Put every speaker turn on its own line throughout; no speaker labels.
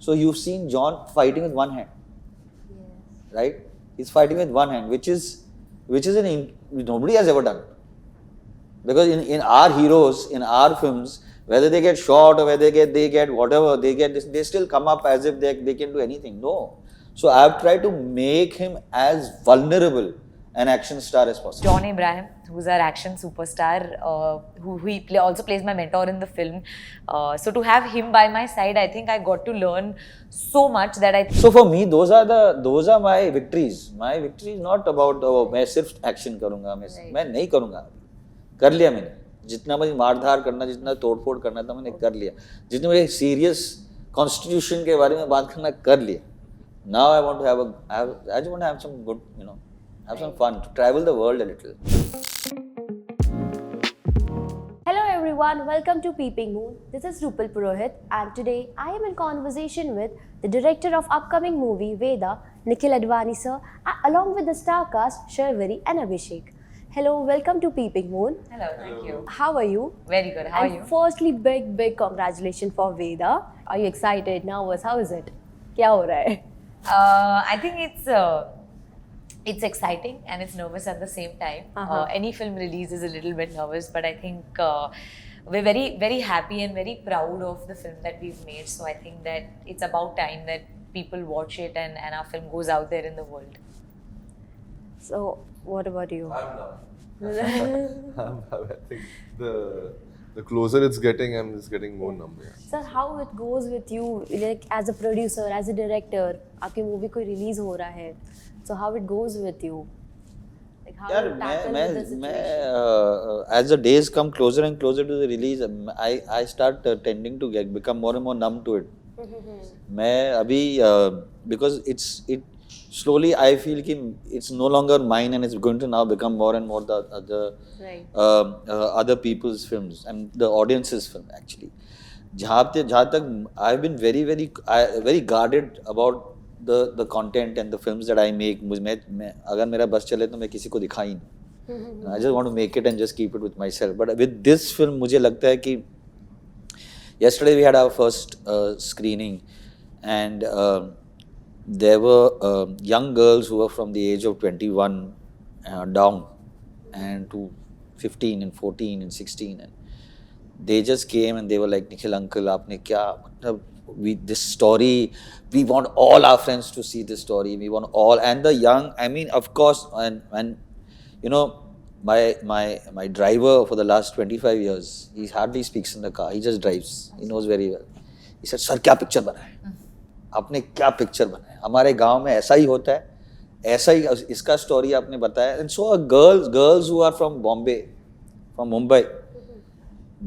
So you've seen John fighting with one hand,
Yes.
right? He's fighting with one hand, which is nobody has ever done. Because in our heroes, in our films, whether they get shot or whether they get whatever, they still come up as if they can do anything. No. So I've tried to make him as vulnerable an action star as possible.
John Abraham, who's our action superstar, also plays my mentor in the film. So to have him by my side, I think I got to learn so much that I.
So for me, those are my victories. My victory is not about मैं सिर्फ action करूँगा, मैं नहीं करूँगा. कर लिया मैंने. जितना मुझे मारधार करना, जितना तोड़फोड़ करना था मैंने कर लिया. जितने मुझे serious constitution के बारे में बात करना कर लिया. Now I want to I just want to have some good, have some fun, to travel the world a little.
Hello everyone, welcome to Peeping Moon. This is Rupal Purohit and today I am in conversation with the director of upcoming movie Veda, Nikhil Advani sir, along with the star cast Sharvari and Abhishek. Hello, welcome to Peeping Moon.
Hello, thank you.
How are you?
Very good. How are you?
Firstly, big congratulations for Veda. Are you excited, nervous? How is it? क्या हो रहा है?
I think it's exciting and it's nervous at the same time. Any film release is a little bit nervous, but I think we're very happy and very proud of the film that we've made. So I think that it's about time that people watch it and our film goes out there in the world.
So, what about you?
I'm numb. I think the closer it's getting, I'm just getting more numb. Yeah.
Sir, how it goes with you, like as a producer, as a director, आपकी movie कोई release हो रहा है, so how it goes with you? Like how
यार
you tackle with the situation?
as the days come closer and closer to the release, I start tending to become more and more numb to it. मैं अभी because it slowly I feel कि it's no longer mine and it's going to now become more and more the
Right.
other people's films and the audience's film actually. जहाँ तक I've been very guarded about the content and the films that I make. मैं अगर मेरा बस चले तो मैं किसी को दिखा ही नहीं. I just want to make it and just keep it with myself. But with this film मुझे लगता है कि yesterday we had our first screening and there were young girls who were from the age of 21 down and to 15 and 14 and 16 and they just came and they were like, Nikhil uncle, aapne kya, this story, we want all our friends to see this story, we want all, and the young, I mean, of course, and my driver for the last 25 years, he hardly speaks in the car, he just drives, he knows very well. He said, sir, क्या picture बना है? आपने क्या picture बनाया? हमारे गांव में ऐसा ही होता है, ऐसा ही इसका स्टोरी आपने बताया. And so girls who are from Bombay, from Mumbai,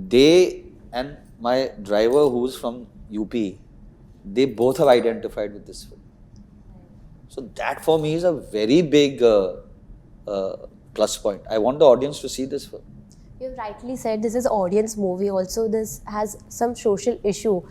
they and my driver who's from UP, they both have identified with this film. So that for me is a very big plus point. I want the audience to see this film.
You rightly said this is audience movie. Also, this has some social issue,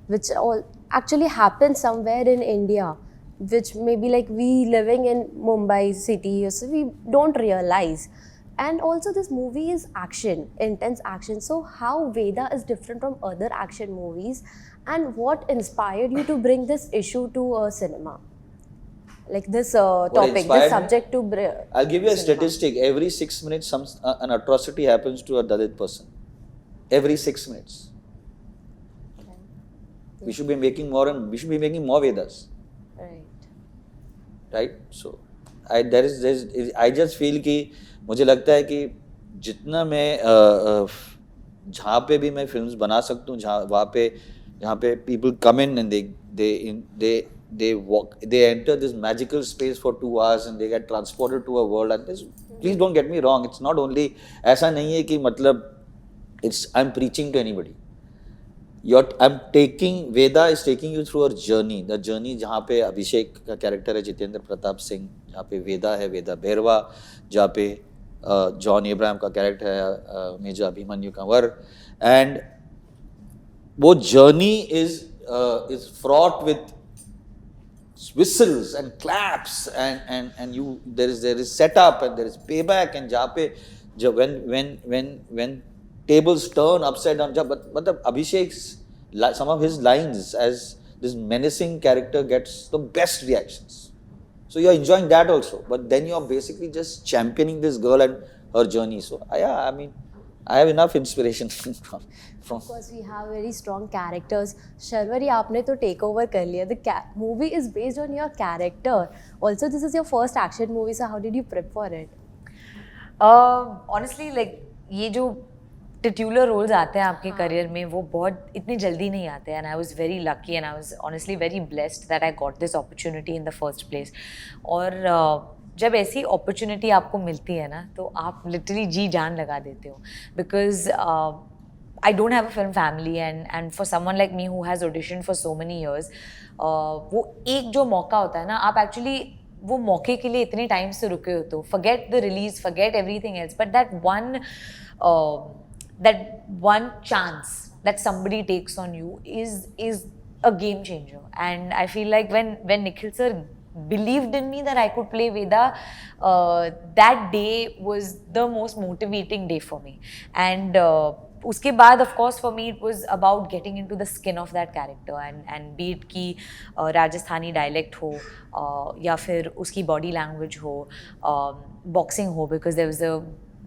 which all actually happens somewhere in India, which maybe like we living in Mumbai city, so we don't realize. And also this movie is action, intense action. So how Veda is different from other action movies and what inspired you to bring this issue to cinema? Like this topic,
inspired
this
me?
subject to
I'll give you a
cinema.
statistic. Every 6 minutes, an atrocity happens to a Dalit person. Every 6 minutes. We should be making more Vedas,
Right.
right? So, I just feel कि मुझे लगता है कि जितना मैं जहाँ पे भी मैं films बना सकता हूँ, जहाँ पे people come in and they walk, they enter this magical space for 2 hours and they get transported to a world. And please don't get me wrong, it's not only ऐसा नहीं है कि मतलब I'm preaching to anybody. Veda is taking you through a journey. The journey जहाँ पे अभिषेक का character है जितेंद्र प्रताप सिंह, जहाँ पे वेदा है, वेदा भैरवा, जहाँ पे जॉन एब्राहम का कैरेक्टर है मेजर अभिमन्यु कंवर, and वो journey is fraught with whistles and claps and there is setup and there is payback, and जहाँ पे when tables turn upside down. But Abhishek's some of his lines as this menacing character gets the best reactions. So you're enjoying that also, but then you're basically just championing this girl and her journey. So yeah, I mean, I have enough inspiration from.
Of course, we have very strong characters. Sharvari, आपने तो take over कर लिया. The movie is based on your character. Also, this is your first action movie, so how did you prep for it?
Honestly, like ये जो titular roles आते हैं आपके career में वो बहुत इतनी जल्दी नहीं आते हैं and I was very lucky and I was honestly very blessed that I got this opportunity in the first place. और जब ऐसी opportunity आपको मिलती है ना तो आप literally जी जान लगा देते हो because I don't have a film family and for someone like me who has auditioned for so many years वो एक जो मौका होता है ना आप actually वो मौके के लिए इतने टाइम से रुके होते हो forget the release forget everything else but that one chance that somebody takes on you is a game changer and I feel like when Nikhil sir believed in me that I could play Veda, that day was the most motivating day for me and उसके बाद of course for me it was about getting into the skin of that character and be it कि Rajasthani dialect हो या फिर उसकी body language हो boxing हो because there was a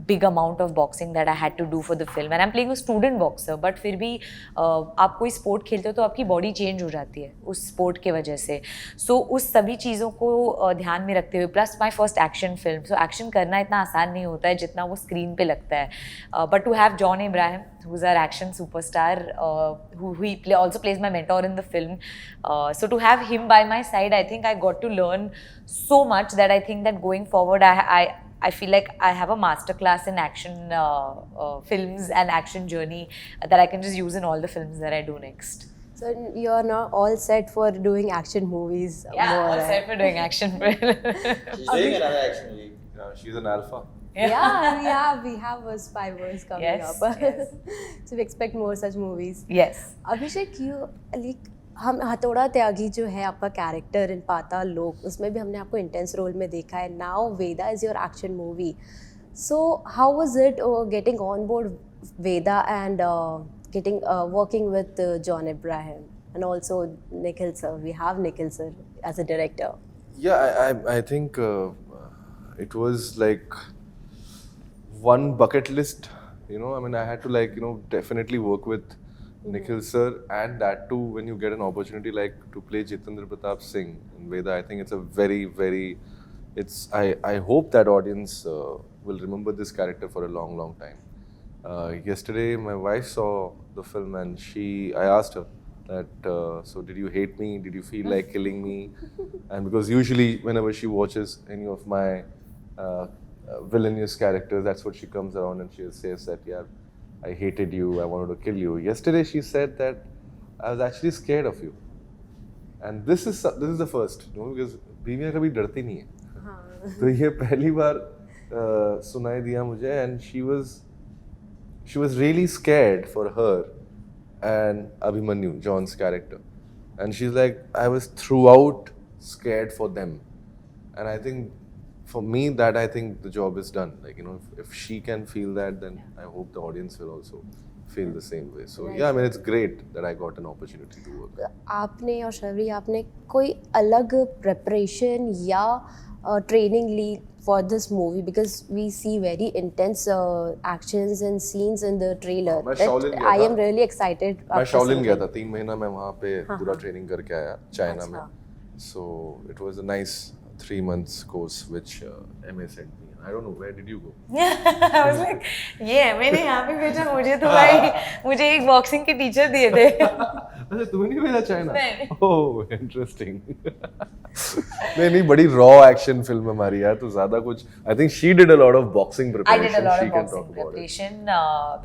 big amount of boxing that I had to do for the film and I'm playing a student boxer but फिर भी आप कोई sport खेलते हो तो आपकी body change हो जाती है उस sport के वजह से so उस सभी चीज़ों को ध्यान में रखते हुए plus my first action film so action करना इतना आसान नहीं होता है जितना वो screen पे लगता है but to have John Abraham who's our action superstar who also plays my mentor in the film so to have him by my side I think I got to learn so much that I think that going forward I feel like I have a masterclass in action films and action journey that I can just use in all the films that I do next.
So you're now all set for doing action movies.
Yeah,
more,
all set for doing action films.
She's doing another action movie.
Yeah, she's an alpha.
Yeah, we have a Spy Wars coming
Yes,
up.
yes.
So we expect more such movies.
Yes.
अभिषेक हम हथौड़ा त्यागी जो है आपका character in पाताल लोक उसमें भी हमने आपको इंटेंस रोल में देखा है now Vedaa is your action movie so how was it getting on board Vedaa and getting working with John Ibrahim and also Nikhil sir we have Nikhil sir as a director
Yeah, I think it was like one bucket list, you know. I mean, I had to like, you know, definitely work with Nikhil sir, and that too when you get an opportunity like to play Jitendra Pratap Singh in Veda. I think it's a very I hope that audience will remember this character for a long time. Yesterday my wife saw the film and I asked her that so did you hate me, did you feel like killing me? And because usually whenever she watches any of my villainous characters, that's what she comes around and she says that yeah, I hated you, I wanted to kill you. Yesterday she said that I was actually scared of you. And this is the first, you know, because बीवियाँ कभी डरती नहीं है. तो ये पहली बार सुनाई दिया मुझे and she was really scared for her and Abhimanyu, John's character. And she's like, I was throughout scared for them. And I think for me that I think the job is done. Like, you know, if she can feel that, then I hope the audience will also feel the same way. So yeah, I mean, it's great that I got an opportunity to work.
आपने और शर्वी आपने कोई अलग preparation या training ली for this movie because we see very intense actions and scenes in the trailer. I am really excited.
मैं Shaolin गया था 3 महीना मैं वहाँ पे पूरा ट्रेनिंग करके आया चाइना में. So it was a nice 3 months course which MA sent me. I don't know, where did you go?
I was like, ये MA ने यहाँ पे भेजा मुझे तो भाई मुझे एक बॉक्सिंग के टीचर दिए थे.
अच्छा तुम्हें नहीं भेजा चाइना?
नहीं.
Oh, interesting. नहीं बड़ी raw action film हमारी यार तो ज़्यादा कुछ. I think she did a lot of boxing preparation.
I did a lot
she
of
can
boxing
talk about
preparation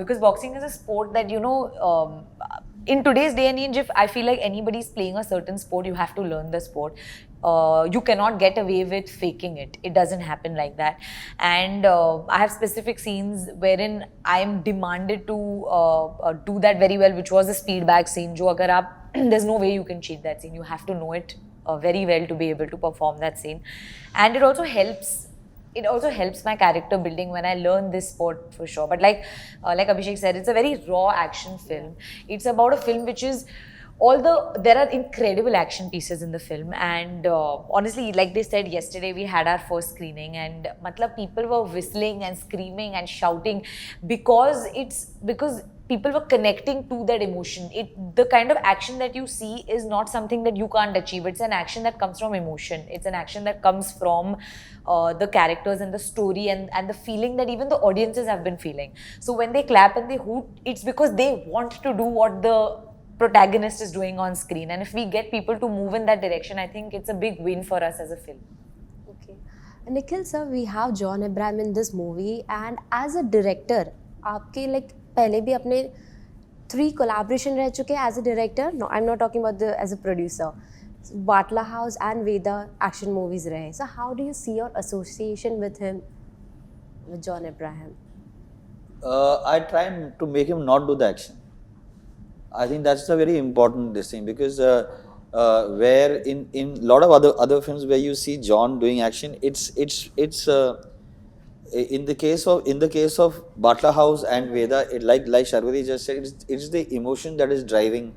because boxing is a sport that you know. In today's day and age, if I feel like anybody's playing a certain sport, you have to learn the sport. You cannot get away with faking it. It doesn't happen like that. And I have specific scenes wherein I am demanded to do that very well, which was a speed bag scene. Jo agar aap, there's no way you can cheat that scene. You have to know it very well to be able to perform that scene. And it also helps my character building when I learn this sport for sure. But like Abhishek said, it's a very raw action film. It's about a film which is there are incredible action pieces in the film, and honestly, like they said yesterday, we had our first screening, and matlab people were whistling and screaming and shouting because people were connecting to that emotion. The kind of action that you see is not something that you can't achieve. It's an action that comes from emotion. It's an action that comes from the characters and the story and the feeling that even the audiences have been feeling. So when they clap and they hoot, it's because they want to do what the protagonist is doing on screen. And if we get people to move in that direction, I think it's a big win for us as a film.
Okay. And Nikhil sir, we have John Abraham in this movie, and as a director, आपके like पहले भी अपने 3 collaboration रह चुके हैं as a director. No, I'm not talking about as a producer. Batla House and Veda action movies रहे. So how do you see your association with him, with John Abraham?
I try to make him not do the action. I think that's a very important thing, because where in lot of other films where you see John doing action, it's in the case of Batla House and Veda, like Sharvari just said, it's the emotion that is driving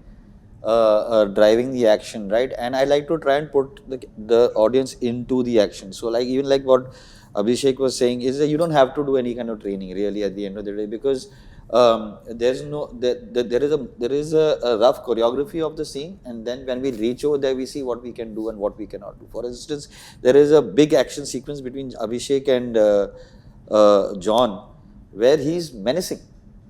the action, right? And I like to try and put the audience into the action. So like even like what Abhishek was saying is that you don't have to do any kind of training really at the end of the day, because there is a rough choreography of the scene, and then when we reach over there, we see what we can do and what we cannot do. For instance, there is a big action sequence between Abhishek and John, where he's menacing,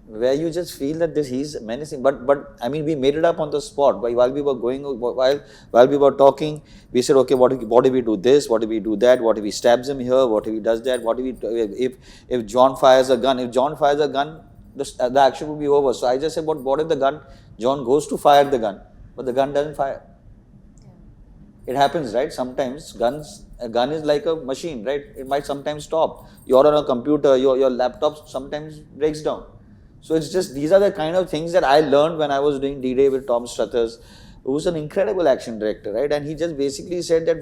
where you just feel that he's menacing. But I mean, we made it up on the spot. While we were talking, we said, okay, what if we do this? What if we do that? What if he stabs him here? What if he does that? What if John fires a gun? If John fires a gun, the action will be over. So I just said, what if John goes to fire the gun, but the gun doesn't fire? It happens, right? Sometimes a gun is like a machine, right? It might sometimes stop. You're on a computer, your laptop sometimes breaks down. So it's just, these are the kind of things that I learned when I was doing D-Day with Tom Struthers, who's an incredible action director, right? And he just basically said that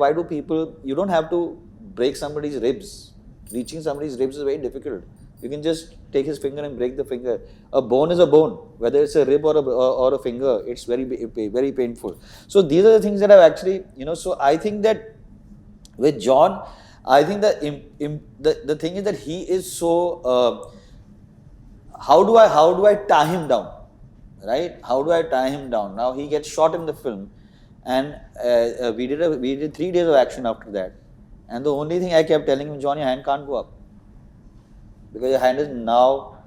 you don't have to break somebody's ribs. Reaching somebody's ribs is very difficult. You can just take his finger and break the finger. A bone is a bone, whether it's a rib or a finger, it's very painful. So these are the things that I've actually, so I think that with John, I think that the thing is that he is so, how do I tie him down, right? How do I tie him down? Now he gets shot in the film, and we did 3 days of action after that. And the only thing I kept telling him, John, your hand can't go up, because your hand is now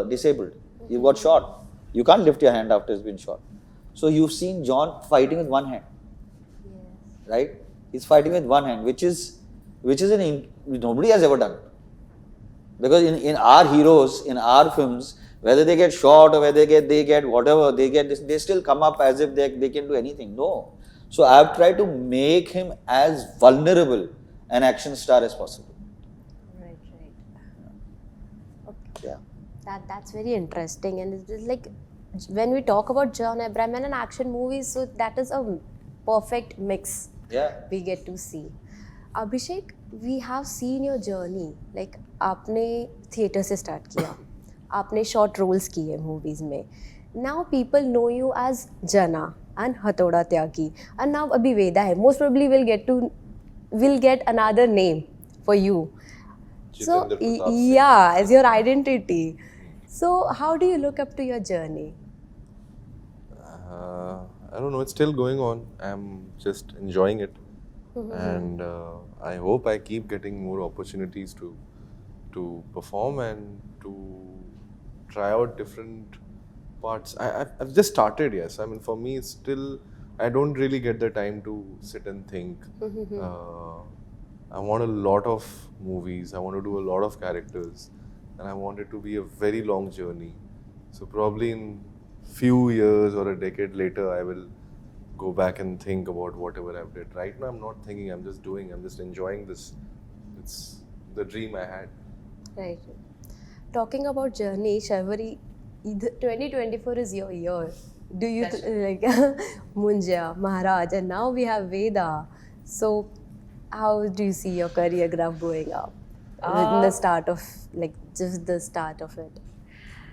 disabled. You got shot. You can't lift your hand after it's been shot. So you've seen John fighting with one hand, right? He's fighting with one hand, which is nobody has ever done. Because in our heroes, in our films, whether they get shot or whether they get whatever, they still come up as if they can do anything. No. So I've tried to make him as vulnerable an action star as possible.
Right. Okay. Yeah. That's very interesting, and it's like when we talk about John Abraham and an action movie, so that is a perfect mix.
Yeah.
We get to see. Abhishek, we have seen your journey. Like आपने theatre से start किया, आपने short roles किए movies में. Now people know you as Jana and Hathoda Tyagi, and now अभी Veda है. Most probably we'll get another name for you. So
Jitendra Pratap Singh.
yeah, as your identity. So how do you look up to your journey?
I don't know, it's still going on. I'm just enjoying it. And I hope I keep getting more opportunities to perform and to try out different parts. I've just started, yes. I mean, for me, it's still, I don't really get the time to sit and think. I want a lot of movies, I want to do a lot of characters, and I want it to be a very long journey. So probably in few years or a decade later, I will go back and think about whatever I've did. Right now, I'm not thinking, I'm just doing, I'm just enjoying this. It's the dream I had.
Right. Talking about journey, Sharvari, 2024 is your year. Do you like Munja, Maharaj, and now we have Veda. So, how do you see your career graph going up? In the start of, like, just the start of it?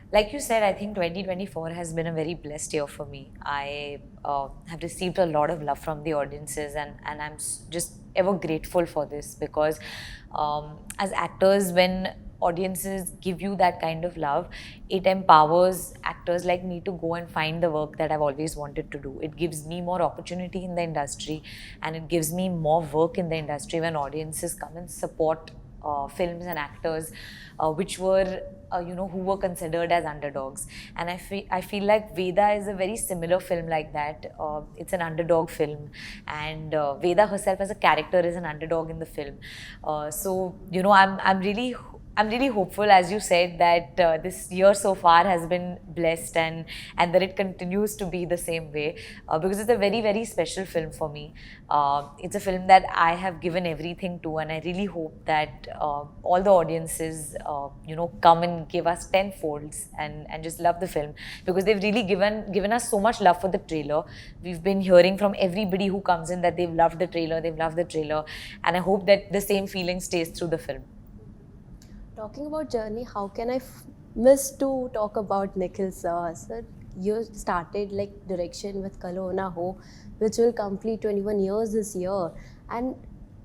Like you said, I think 2024 has been a very blessed year for me. I have received a lot of love from the audiences, and I'm just ever grateful for this because as actors, when audiences give you that kind of love, it empowers actors like me to go and find the work that I've always wanted to do. It gives me more opportunity in the industry, and it gives me more work in the industry when audiences come and support films and actors which were who were considered as underdogs. And I feel like Veda is a very similar film like that. It's an underdog film, and Veda herself as a character is an underdog in the film. So I'm really hopeful, as you said, that this year so far has been blessed, and that it continues to be the same way because it's a very, very special film for me. It's a film that I have given everything to, and I really hope that all the audiences, come and give us tenfolds and just love the film because they've really given us so much love for the trailer. We've been hearing from everybody who comes in that they've loved the trailer, and I hope that the same feeling stays through the film.
Talking about journey, how can I miss to talk about Nikhil sir? Sir, you started like direction with Kalo Na Ho, which will complete 21 years this year, and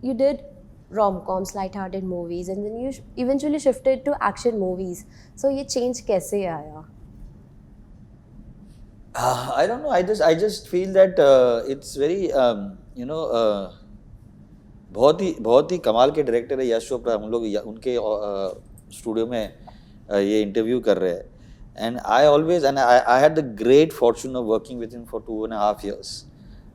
you did rom-coms, light-hearted movies, and then you eventually shifted to action movies. So ये change कैसे आया?
I don't know. I just feel that it's very बहुत ही कमाल के director है यश चोपड़ा. हम लोग उनके स्टूडियो में ये इंटरव्यू कर रहे हैं. And I had the great fortune of working with him for 2.5 years,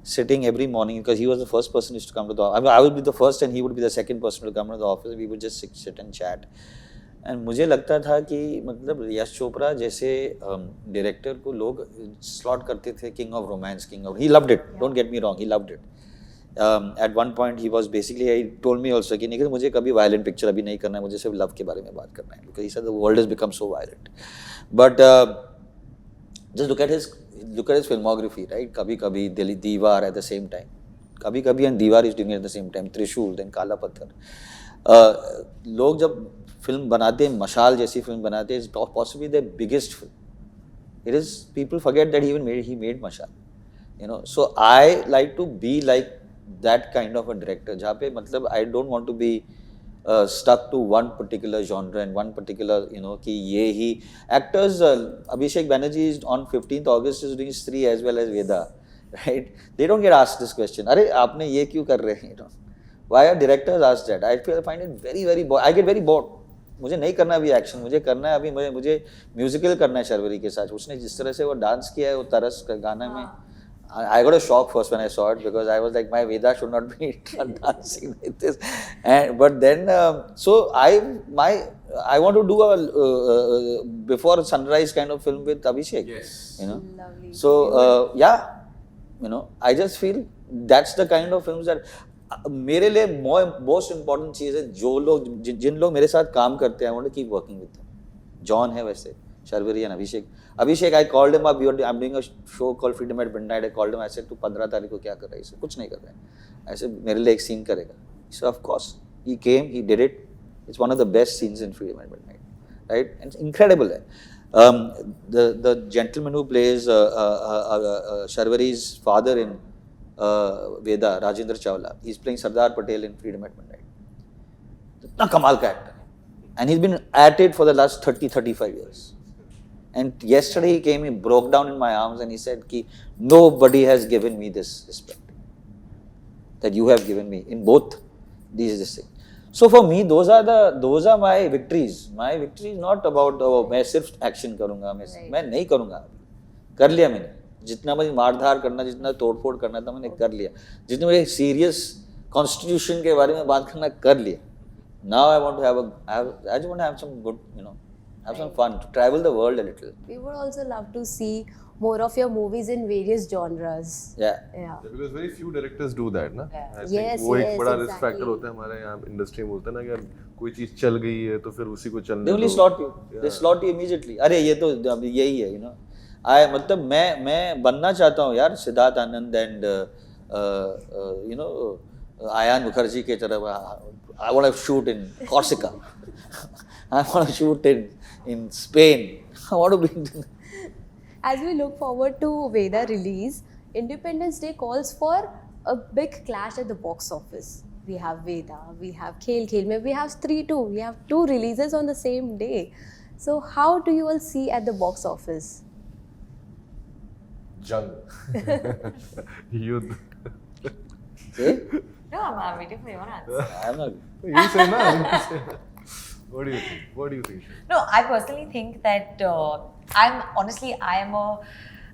sitting every morning because he was the first person who used to come to the office. I would be the first and he would be the second person to come to the office. We would just sit and chat. And मुझे लगता था कि मतलब यश चोपड़ा जैसे director को लोग slot करते थे king of romance, he loved it. Don't get me wrong, he loved it. At one point he was basically, he told me also कि निखिल मुझे कभी violent picture अभी नहीं करना है, मुझे सिर्फ love के बारे में बात करना है, because he said the world has become so violent. But just look at his filmography, right? कभी कभी दीवार at the same time, कभी कभी and दीवार is doing it at the same time, त्रिशूल, then काला पत्थर. लोग जब फिल्म बनाते हैं, मशाल जैसी फिल्म बनाते हैं, it's possibly their biggest film. It is, people forget that he made Mashal. So I like to be like that kind of a director जहाँ पे मतलब I don't want to be stuck to one particular genre and one particular कि ये ही actors. Abhishek Banerjee is on 15th August is doing Stree as well as Veda, right? They don't get asked this question. अरे आपने ये क्यों कर रहे हैं? Why are directors asked that? I find it very, very bored. I get very bored. मुझे नहीं करना अभी एक्शन, मुझे करना है अभी मुझे म्यूजिकल करना है शर्वरी के साथ. उसने जिस तरह से वो डांस किया है वो तरस गाना में, I got a shock first when I saw it because I was like, my Veda should not be dancing with this. But then, so I want to do a before sunrise kind of film with Abhishek.
Yes.
Lovely.
So I just feel that's the kind of films that मेरे लिए most important चीज़ है. जो लोग जिन लोग मेरे साथ काम करते हैं, I want to keep working with them. John है वैसे, Sharvari and Abhishek I called him up. I'm doing a show called Freedom at Midnight. I called him. I said, तू 15 तारीख को क्या कर रहा है? इसे कुछ नहीं कर रहा है. ऐसे मेरे लिए एक सीन करेगा. So of course he came, he did it. It's one of the best scenes in Freedom at Midnight, right? And it's incredible. The gentleman who plays Sharwari's father in Veda, Rajendra Chawla, he's playing Sardar Patel in Freedom at Midnight. इतना कमाल का actor है. And he's been at it for the last 30-35 years. And yesterday he came, he broke down in my arms and he said ki nobody has given me this respect that you have given me in both these things. So for me those are my victories. My victory is not about मैं सिर्फ action करूँगा, मैं नहीं करूँगा. कर लिया मैंने. जितना मुझे मारधार करना, जितना तोड़फोड़ करना था मैंने कर लिया. जितने मुझे सीरियस कॉन्स्टिट्यूशन के बारे में बात करना कर लिया. Now I want to I just want to have some good, have some fun, to travel the world a little.
We would also love to see more of your movies in various genres.
Yeah.
Because very few directors do that, ना? I think
Yes,
वो एक बड़ा risk
exactly.
factor होता है हमारे यहाँ industry में. बोलते हैं ना कि यार कोई चीज चल गई है तो फिर उसी को चलने
They only
दो.
slot you. They slot you immediately. अरे ये तो अब यही है, मतलब मैं बनना चाहता हूँ यार सिद्धार्थ आनंद and आयान मुखर्जी के तरह. I want to shoot in Corsica. I want to shoot in Spain. I want to be.
As we look forward to Veda release, Independence Day calls for a big clash at the box office. We have Veda, we have Khel Khel Mein, we have Stree 2, we have 2 releases on the same day. So how do you all see at the box office?
Jung. Yudh.
See?
No, I'm waiting for your answer.
I'm not.
You say no. You say no. What do you think? What do you think?
No, I personally think that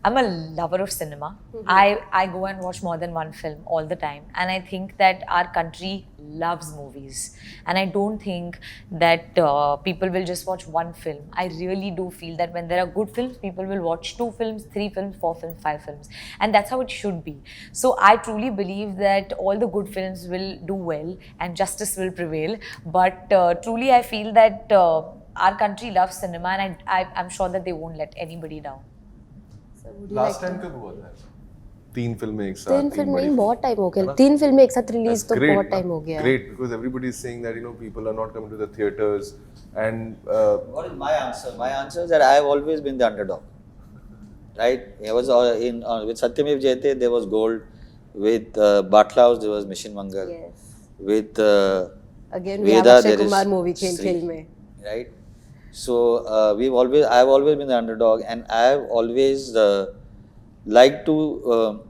I'm a lover of cinema. I go and watch more than one film all the time, and I think that our country loves movies, and I don't think that people will just watch one film. I really do feel that when there are good films, people will watch 2 films, 3 films, 4 films, 5 films, and that's how it should be. So I truly believe that all the good films will do well and justice will prevail. But truly, I feel that our country loves cinema, and I'm sure that they won't let anybody down.
So would you
Last
like
time कब हुआ था? 3 फिल्में एक साथ.
3 फिल्में बहुत time हो गया. 3 फिल्में एक साथ रिलीज तो बहुत टाइम हो गया.
Great, because everybody is saying that people are not coming to the theaters, and
What is my answer? My answer is that I have always been the underdog. Right? I was with Satyamev Jayate there was gold. With Batlaus there was Mission Mangal.
Yes.
With
Again we
Veda
have Akshay
there is
Kumar movie Khel
Stree,
Khel Mein.
right? So I've always been the underdog, and I've always liked to.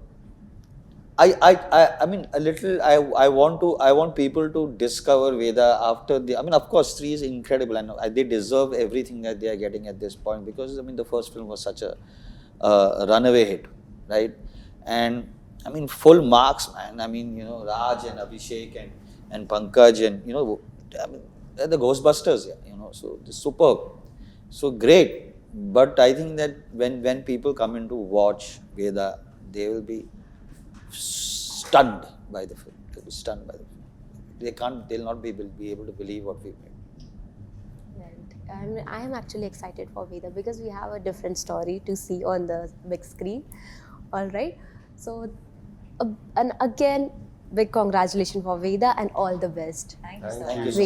I mean a little. I want people to discover Veda after the. I mean, of course, Stree is incredible, and they deserve everything that they are getting at this point, because I mean the first film was such a runaway hit, right? And I mean full marks, man. I mean Raj and Abhishek and Pankaj and I mean they're the Ghostbusters, yeah. So it's superb, so great. But I think that when people come in to watch Veda, they will be stunned by the film. They'll be stunned by the film. They'll not be able to believe what we've made.
And I am actually excited for Veda because we have a different story to see on the big screen. All right. So, and again, big congratulations for Veda and all the best.
Thank you so
Thank
much.
you.